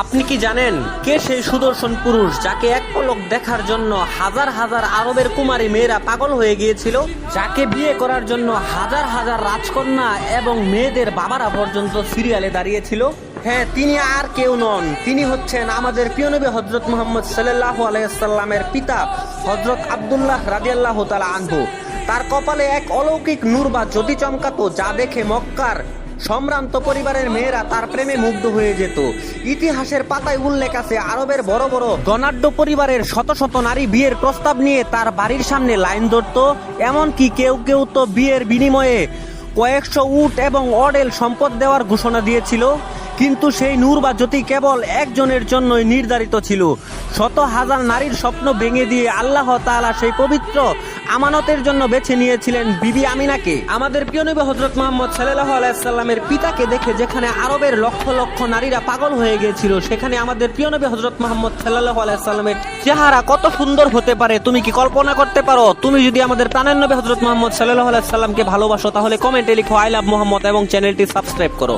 আপনি কি জানেন কে সেই সুদর্শন পুরুষ যাকে এক পলক দেখার জন্য হাজার হাজার আরবের কুমারী মেয়েরা পাগল হয়ে গিয়েছিল, যাকে বিয়ে করার জন্য হাজার হাজার রাজকন্যা এবং মেয়েদের বাবারা পর্যন্ত সিরিয়ালে দাঁড়িয়েছিল? হ্যাঁ, তিনি আর কেউ নন, তিনি হচ্ছেন আমাদের প্রিয় নবী হযরত মুহাম্মদ সাল্লাল্লাহু আলাইহি ওয়াসাল্লামের পিতা হযরত আব্দুল্লাহ রাদিয়াল্লাহু তাআলা আনহু। তার কপালে এক অলৌকিক নূর বা জ্যোতি চমকাতো, যা দেখে মক্কার সম্ভ্রান্ত পরিবারের মেয়েরা তার প্রেমে মুগ্ধ হয়ে যেত। ইতিহাসের পাতায় উল্লেখ আছে, আরবের বড় বড় ধনাঢ্য পরিবারের শত শত নারী বিয়ের প্রস্তাব নিয়ে তার বাড়ির সামনে লাইন ধরত। এমনকি কেউ কেউ তো বিয়ের বিনিময়ে কয়েকশো উট এবং অডেল সম্পদ দেওয়ার ঘোষণা দিয়েছিল। কিন্তু সেই নূর বা জ্যোতি কেবল একজনের জন্যই নির্ধারিত ছিল। শত হাজার নারীর স্বপ্ন ভেঙে দিয়ে আল্লাহ তাআলা সেই পবিত্র আমানতের জন্য বেছে নিয়েছিলেন বিবি আমিনাকে। আমাদের প্রিয় নবী হযরত মুহাম্মদ সাল্লাল্লাহু আলাইহি সাল্লামের পিতাকে দেখে যেখানে আরবের লক্ষ লক্ষ নারীরা পাগল হয়ে গিয়েছিল, সেখানে আমাদের প্রিয় নবী হযরত মুহাম্মদ সাল্লাল্লাহু আলাইহি সাল্লামের চেহারা কত সুন্দর হতে পারে তুমি কি কল্পনা করতে পারো? তুমি যদি আমাদের প্রাণের নবী হযরত মুহাম্মদ সাল্লাল্লাহু আলাইহি সাল্লামকে ভালোবাসো, তাহলে কমেন্টে লিখো আই লাভ মুহাম্মদ এবং চ্যানেলটি সাবস্ক্রাইব করো।